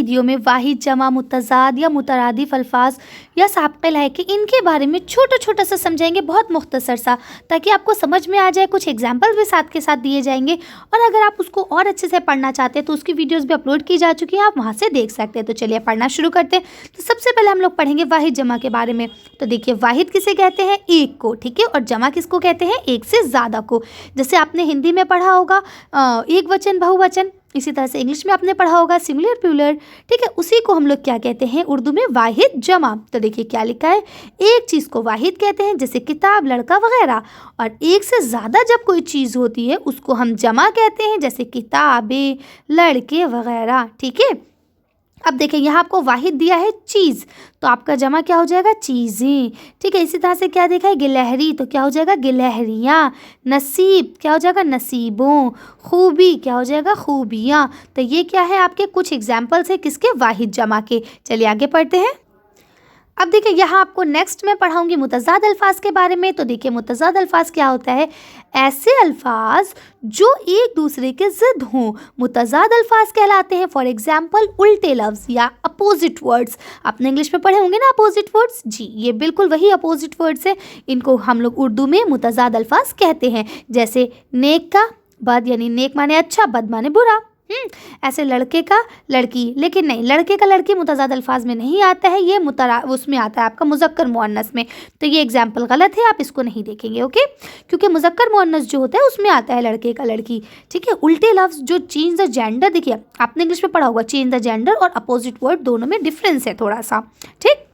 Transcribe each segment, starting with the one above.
Video में वाहिद, जमा, मुतज़ाद या मुतरादिफ अल्फाज या साबिक़ लाहिक़ इनके बारे में छोटा छोटा सा समझाएंगे, बहुत मुख्तसर सा, ताकि आपको समझ में आ जाए। कुछ एग्जाम्पल भी साथ के साथ दिए जाएंगे, और अगर आप उसको और अच्छे से पढ़ना चाहते हैं तो उसकी वीडियोज़ भी अपलोड की जा चुकी हैं, आप वहाँ से देख सकते हैं। तो चलिए पढ़ना शुरू करते हैं। तो सबसे पहले हम लोग पढ़ेंगे वाहिद जमा के बारे में। तो देखिए, वाहिद किसे कहते हैं? एक को, ठीक है, और जमा किसको कहते हैं? एक से ज़्यादा को। जैसे आपने हिंदी में पढ़ा होगा एक वचन बहुवचन, इसी तरह से इंग्लिश में आपने पढ़ा होगा सिंगुलर प्लूरल, ठीक है, उसी को हम लोग क्या कहते हैं उर्दू में? वाहिद जमा। तो देखिए क्या लिखा है, एक चीज़ को वाहिद कहते हैं, जैसे किताब, लड़का वगैरह, और एक से ज़्यादा जब कोई चीज़ होती है उसको हम जमा कहते हैं, जैसे किताबें, लड़के वगैरह, ठीक है। अब देखें, यहाँ आपको वाहिद दिया है चीज़, तो आपका जमा क्या हो जाएगा? चीज़ें, ठीक है। इसी तरह से क्या देखा है? गिलहरी, तो क्या हो जाएगा? गिलहरियाँ। नसीब क्या हो जाएगा? नसीबों। खूबी क्या हो जाएगा? खूबियाँ। तो ये क्या है? आपके कुछ एग्जाम्पल्स हैं किसके? वाहिद जमा के। चलिए आगे पढ़ते हैं। अब देखिए, यहाँ आपको नेक्स्ट में पढ़ाऊंगी मुतज़ाद अल्फाज के बारे में। तो देखिए, मुतज़ाद अल्फाज क्या होता है? ऐसे अल्फाज जो एक दूसरे के ज़िद हों, मुतज़ाद अल्फाज कहलाते हैं। फॉर एग्जाम्पल, उल्टे लफ्ज़ या अपोजिट वर्ड्स। आपने इंग्लिश में पढ़े होंगे ना अपोजिट वर्ड्स, जी, ये बिल्कुल वही अपोजिट वर्ड्स है। इनको हम लोग उर्दू में मुतज़ाद अल्फाज कहते हैं। जैसे नेक का बद, यानी नेक माने अच्छा, बद माने बुरा। ऐसे लड़के का लड़की, लेकिन नहीं, लड़के का लड़की मुतज़ाद अल्फाज में नहीं आता है, ये उसमें आता है आपका मुज़क्कर मुअन्नस में। तो ये एग्जाम्पल गलत है, आप इसको नहीं देखेंगे, ओके, क्योंकि मुज़क्कर मुअन्नस जो होता है उसमें आता है लड़के का लड़की, ठीक है। उल्टे लफ्ज़ जो चेंज द जेंडर, देखिए आपने इंग्लिश में पढ़ा होगा, चेंज द जेंडर और अपोजिट वर्ड दोनों में डिफरेंस है थोड़ा सा, ठीक।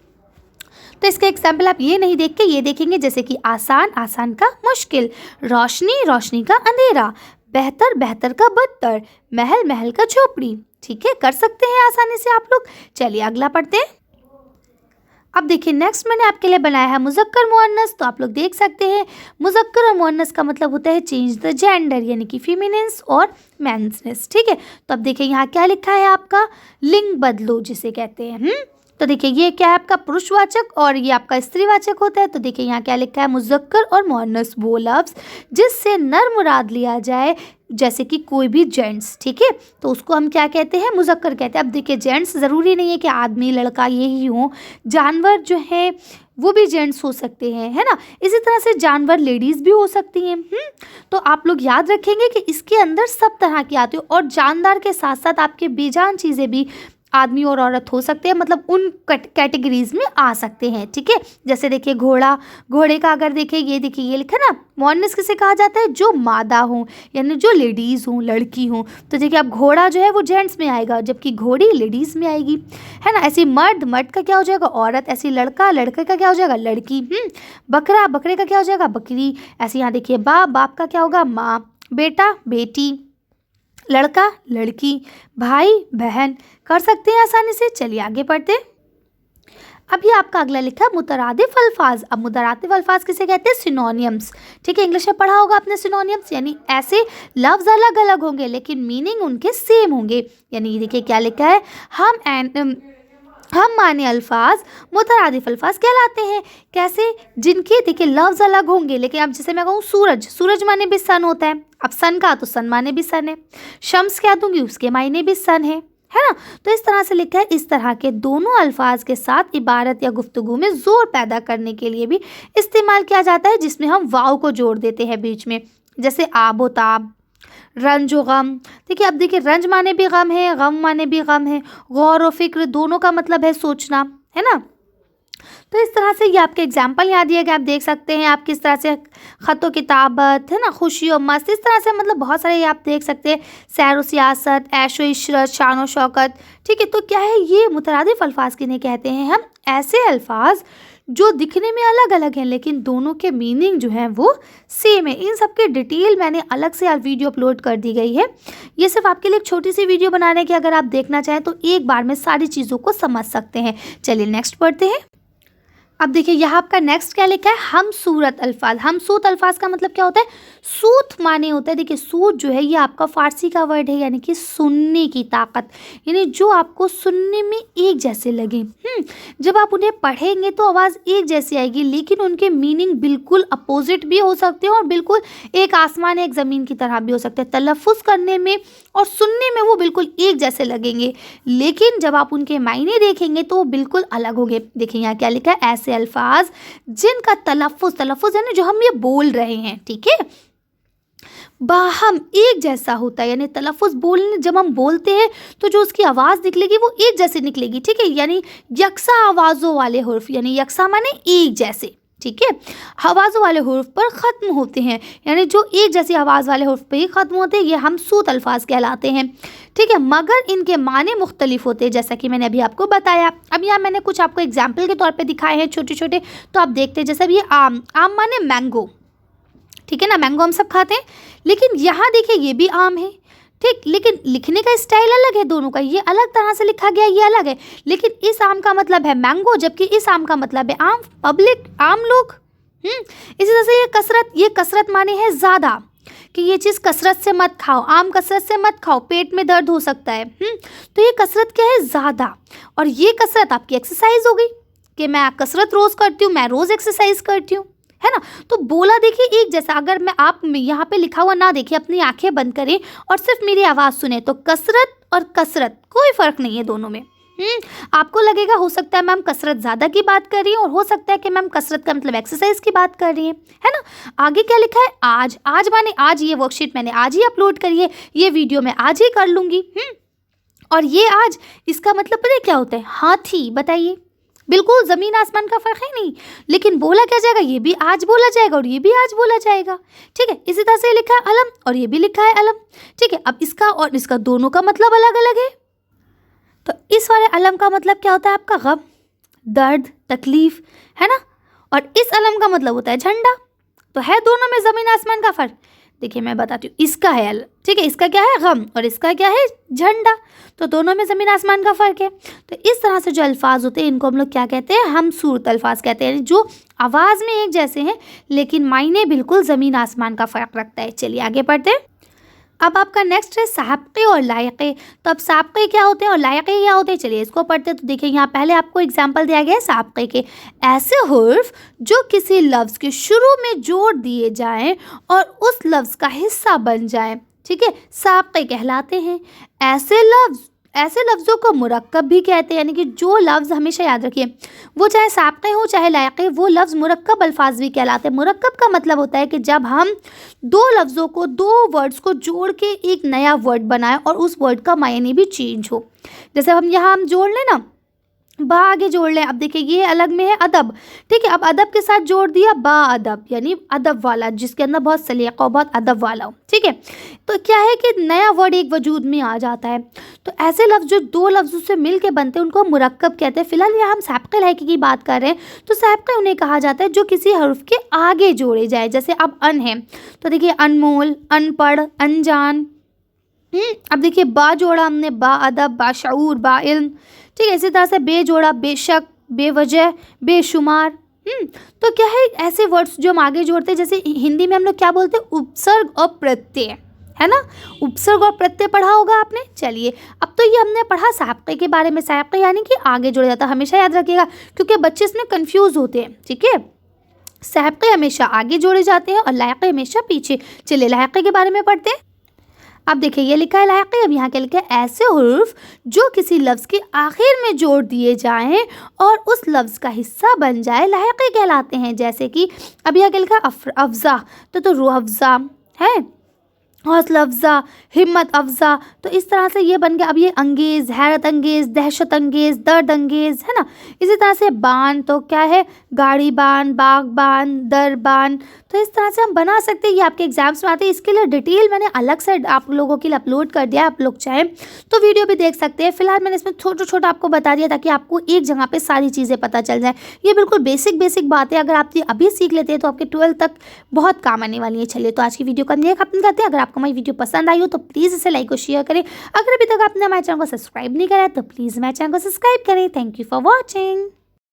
तो इसका एग्जाम्पल आप ये नहीं देख के ये देखेंगे, जैसे कि आसान, आसान का मुश्किल, रोशनी, रोशनी का अंधेरा, बेहतर, बेहतर का बदतर, महल, महल का झोपड़ी, ठीक है, कर सकते हैं आसानी से आप लोग। चलिए अगला पढ़ते हैं। अब देखिए, नेक्स्ट मैंने आपके लिए बनाया है मुज़क्कर मुअन्नस। तो आप लोग देख सकते हैं, मुज़क्कर और मुअन्नस का मतलब होता है चेंज द जेंडर, यानी कि फीमेनेंस और मेंसनेस, ठीक है। तो अब देखिए यहाँ क्या लिखा है आपका? लिंग बदलो जिसे कहते हैं। तो देखिए, ये क्या है आपका? पुरुषवाचक, और ये आपका स्त्रीवाचक होता है। तो देखिए यहाँ क्या लिखा है? मुज़क्कर और मुअन्नस वो लफ्ज़ जिससे नर मुराद लिया जाए, जैसे कि कोई भी जेंट्स, ठीक है, तो उसको हम क्या कहते हैं? मुज़क्कर कहते हैं। अब देखिए, जेंट्स ज़रूरी नहीं है कि आदमी लड़का यही हो, जानवर जो है वो भी जेंट्स हो सकते हैं, है ना। इसी तरह से जानवर लेडीज़ भी हो सकती हैं। तो आप लोग याद रखेंगे कि इसके अंदर सब तरह की आती हो, और जानदार के साथ साथ आपके बेजान चीज़ें भी आदमी और औरत हो सकते हैं, मतलब उन कैटेगरीज में आ सकते हैं, ठीक है। जैसे देखिए, घोड़ा, घोड़े का अगर देखिए, ये देखिए ये लिखा ना, मुअन्नस किसे कहा जाता है? जो मादा हो, यानी जो लेडीज़ हो, लड़की हो। तो देखिए, अब घोड़ा जो है वो जेंट्स में आएगा, जबकि घोड़ी लेडीज़ में आएगी, है ना। ऐसी मर्द, मर्द का क्या हो जाएगा? औरत। ऐसी लड़का, लड़के का क्या हो जाएगा? लड़की। बकरा, बकरे का क्या हो जाएगा? बकरी। ऐसे यहाँ देखिए, बाप, बाप का क्या होगा? माँ। बेटा, बेटी। लड़का, लड़की। भाई, बहन, कर सकते हैं आसानी से। चलिए आगे पढ़ते हैं। अब ये आपका अगला लिखा मुतरादिफ अल्फाज। अब मुतरादिफ अल्फाज किसे कहते हैं? सिनोनियम्स, ठीक है। इंग्लिश में पढ़ा होगा आपने सिनोनियम्स, यानी ऐसे लफ्ज़ अलग अलग होंगे लेकिन मीनिंग उनके सेम होंगे। यानी देखिए क्या लिखा है, हम माने अल्फाज मुतरादिफ अल्फाज कहलाते हैं। कैसे? जिनके देखिए लफ्ज़ अलग होंगे, लेकिन अब जैसे मैं कहूँ सूरज, सूरज माने भी सन होता है, अब सन का तो सन माने भी सन है। शम्स क्या दूंगी, उसके मायने भी सन है ना। तो इस तरह से लिखा है। इस तरह के दोनों अल्फाज के साथ इबारत या गुफ्तगू में ज़ोर पैदा करने के लिए भी इस्तेमाल किया जाता है, जिसमें हम वाव को जोड़ देते हैं बीच में, जैसे आबो ताब, रंज व गम। देखिए, अब देखिए, रंज माने भी गम है, गम माने भी गम है। गौर और फिक्र दोनों का मतलब है सोचना, है ना। तो इस तरह से ये आपके एग्जाम्पल यहाँ दिए गए, आप देख सकते हैं आप किस तरह से ख़त व किताबत, है ना, खुशी और मस्त, इस तरह से मतलब बहुत सारे ये आप देख सकते हैं। सैर व सियासत, ऐश व इशरत, शान व शौकत, ठीक है। तो क्या है ये मुतरादिफ अल्फाज किन्हें कहते हैं? हम ऐसे अल्फाज जो दिखने में अलग अलग हैं लेकिन दोनों के मीनिंग जो है वो सेम है। इन सब के डिटेल मैंने अलग से वीडियो अपलोड कर दी गई है। ये सिर्फ आपके लिए एक छोटी सी वीडियो बनाने की, अगर आप देखना चाहें तो एक बार में सारी चीज़ों को समझ सकते हैं। चलिए नेक्स्ट पढ़ते हैं। अब देखिए यहाँ आपका नेक्स्ट क्या लिखा है, हमसूरत अल्फाज। हमसूत अल्फाज का मतलब क्या होता है, सूत माने होता है। देखिए सूत जो है ये आपका फारसी का वर्ड है, यानी कि सुनने की ताकत, यानी जो आपको सुनने में एक जैसे लगे। जब आप उन्हें पढ़ेंगे तो आवाज़ एक जैसी आएगी, लेकिन उनके मीनिंग बिल्कुल अपोजिट भी हो सकते हैं और बिल्कुल एक आसमान एक ज़मीन की तरह भी हो सकते हैं। तलफ़ुज़ करने में और सुनने में वो बिल्कुल एक जैसे लगेंगे, लेकिन जब आप उनके मायने देखेंगे तो वो बिल्कुल अलग होंगे। देखिए यहाँ क्या लिखा है, ऐसे अल्फाज जिनका तलफ़ुज़ है ना, जो हम ये बोल रहे हैं, ठीक है, बाहम एक जैसा होता है। यानी तलफ़ुज़ बोलने जब हम बोलते हैं तो जो उसकी आवाज़ निकलेगी वो एक जैसी निकलेगी, ठीक है, यानी यकसा आवाज़ों वाले हुर्फ, यानी यकसा माने एक जैसे, ठीक है, आवाज़ों वाले हुर्फ पर ख़त्म होते हैं, यानी जो एक जैसी आवाज़ वाले हुर्फ पे ही ख़त्म होते हैं, ये हमसूत अल्फाज कहलाते हैं, ठीक है, मगर इनके माने मुख्तलिफ होते हैं, जैसा कि मैंने अभी आपको बताया। अब यहाँ मैंने कुछ आपको एग्जाम्पल के तौर पे दिखाए हैं छोटे छोटे, तो आप देखते हैं। जैसे अब ये आम, आम माने मैंगो, ठीक है ना, मैंगो हम सब खाते हैं, लेकिन यहाँ देखिए ये भी आम है, ठीक, लेकिन लिखने का स्टाइल अलग है दोनों का, ये अलग तरह से लिखा गया, ये अलग है, लेकिन इस आम का मतलब है मैंगो, जबकि इस आम का मतलब है आम, पब्लिक, आम लोग। इसी तरह से ये कसरत माने है ज़्यादा, कि ये चीज़ कसरत से मत खाओ, आम कसरत से मत खाओ, पेट में दर्द हो सकता है। तो ये कसरत क्या है, ज़्यादा, और ये कसरत आपकी एक्सरसाइज हो गई, कि मैं कसरत रोज़ करती हूँ, मैं रोज़ एक्सरसाइज करती हूँ, है ना। तो बोला देखिए एक जैसा, अगर मैं आप यहाँ पे लिखा हुआ ना देखिए, अपनी आंखें बंद करें और सिर्फ मेरी आवाज़ सुने, तो कसरत और कसरत कोई फ़र्क नहीं है दोनों में। आपको लगेगा, हो सकता है मैम कसरत ज़्यादा की बात कर रही है, और हो सकता है कि मैम कसरत का मतलब एक्सरसाइज की बात कर रही है ना। आगे क्या लिखा है, आज, आज माने आज, ये वर्कशीट मैंने आज ही अपलोड करी है, ये वीडियो मैं आज ही कर लूँगी। और ये आज, इसका मतलब पता है क्या होता है, हाथी। बताइए, बिल्कुल ज़मीन आसमान का फ़र्क है नहीं, लेकिन बोला क्या जाएगा, ये भी आज बोला जाएगा और ये भी आज बोला जाएगा, ठीक है। इसी तरह से लिखा है अलम, और ये भी लिखा है अलम, ठीक है। अब इसका और इसका दोनों का मतलब अलग अलग है। तो इस वाले अलम का मतलब क्या होता है, आपका गम, दर्द, तकलीफ़, है ना, और इस अलम का मतलब होता है झंडा। तो है दोनों में ज़मीन आसमान का फ़र्क। देखिए मैं बताती हूँ, इसका है ठीक है, इसका क्या है गम, और इसका क्या है झंडा, तो दोनों में ज़मीन आसमान का फ़र्क है। तो इस तरह से जो अल्फाज होते हैं इनको हम लोग क्या कहते हैं, हमसूरत अल्फाज कहते हैं, जो आवाज़ में एक जैसे हैं लेकिन मायने बिल्कुल ज़मीन आसमान का फ़र्क रखता है। चलिए आगे पढ़ते हैं। अब आपका नेक्स्ट है साबक़े और लायक़े। तो अब साबक़े क्या होते हैं और लायक़े क्या होते हैं, चलिए इसको पढ़ते हैं। तो देखिए यहाँ पहले आपको एग्जांपल दिया गया है साबक़े के, ऐसे हुर्फ जो किसी लफ्ज़ के शुरू में जोड़ दिए जाएं और उस लफ्ज़ का हिस्सा बन जाएं, ठीक है, साबक़े कहलाते हैं। ऐसे लफ्ज़ों को मुरक्कब भी कहते हैं, यानी कि जो लफ्ज़, हमेशा याद रखिए, वो चाहे साबक़े हो चाहे लायक़े, वो लफ्ज़ मुरक्कब अल्फाज भी कहलाते हैं। मुरक्कब का मतलब होता है कि जब हम दो लफ्ज़ों को, दो वर्ड्स को जोड़ के एक नया वर्ड बनाएं और उस वर्ड का मायने भी चेंज हो। जैसे हम जोड़ लें ना, बा आगे जोड़ लें। अब देखिए ये अलग में है अदब, ठीक है, अब अदब के साथ जोड़ दिया बा अदब, यानी अदब वाला, जिसके अंदर बहुत सलीक़ा, बहुत अदब वाला हो, ठीक है। तो क्या है कि नया वर्ड एक वजूद में आ जाता है। तो ऐसे लफ्ज़ जो दो लफ्ज़ों से मिल के बनते हैं उनको मुरक्कब कहते हैं। फ़िलहाल यहाँ हम साबक़े लायक़े की बात कर रहे हैं, तो साबक़े उन्हें कहा जाता है जो किसी हर्फ के आगे जोड़े जाए। जैसे अब अन है, तो देखिए अनमोल, अनपढ़, अनजान। अब देखिए बा जोड़ा हमने, बा अदब, बाशऊर, बा इल्म, ठीक है। इसी तरह से बे जोड़ा, बेशक, बेवजह, बेशुमार। तो क्या है, ऐसे वर्ड्स जो हम आगे जोड़ते हैं, जैसे हिंदी में हम लोग क्या बोलते हैं, उपसर्ग और प्रत्यय, है ना, उपसर्ग और प्रत्यय पढ़ा होगा आपने। चलिए अब तो ये हमने पढ़ा साबक़े के बारे में। साबक़े यानी कि आगे जोड़ा जाता है, हमेशा याद रखिएगा क्योंकि बच्चे इसमें कन्फ्यूज़ होते हैं, ठीक है। साबक़े हमेशा आगे जोड़े जाते हैं और लायक़े हमेशा पीछे। चलिए लायक़े के बारे में पढ़ते हैं। अब देखिए ये लिखा है लायक़े, अब यहाँ क्या लिखा है, ऐसे हुर्फ जो किसी लफ्ज़ के आखिर में जोड़ दिए जाएं और उस लफ्ज़ का हिस्सा बन जाए, लायक़े कहलाते हैं। जैसे कि अब यहाँ क्या लिखा है, अफ़ज़ा, तो रूह अफ़ज़ा है, हौसला अफ़ज़ा, हिम्मत अफ़ज़ा। तो इस तरह से ये बन गया। अब ये अंगेज़, हैरत अंगेज़, दहशत अंगेज़, दर्द अंगेज़, है ना। इसी तरह से बान, तो क्या है, गाड़ी बान, बागबान, दरबान। तो इस तरह से हम बना सकते हैं। ये आपके एग्जाम्स में आते हैं। इसके लिए डिटेल मैंने अलग से आप लोगों के लिए अपलोड कर दिया है, आप लोग चाहें तो वीडियो भी देख सकते हैं। फिलहाल मैंने इसमें छोटा छोटा आपको बता दिया ताकि आपको एक जगह पे सारी चीज़ें पता चल जाए। ये बिल्कुल बेसिक बात है, अगर आप ये अभी सीख लेते हैं तो आपके 12th तक बहुत काम आने वाली है। चलिए तो आज की वीडियो का हम खत्म करते हैं। अगर आपको हमारी वीडियो पसंद आई हो तो प्लीज़ इसे लाइक और शेयर करें। अगर अभी तक आपने हमारे चैनल को सब्सक्राइब नहीं करा है तो प्लीज़ हमारे चैनल को सब्सक्राइब करें। Thank you for watching.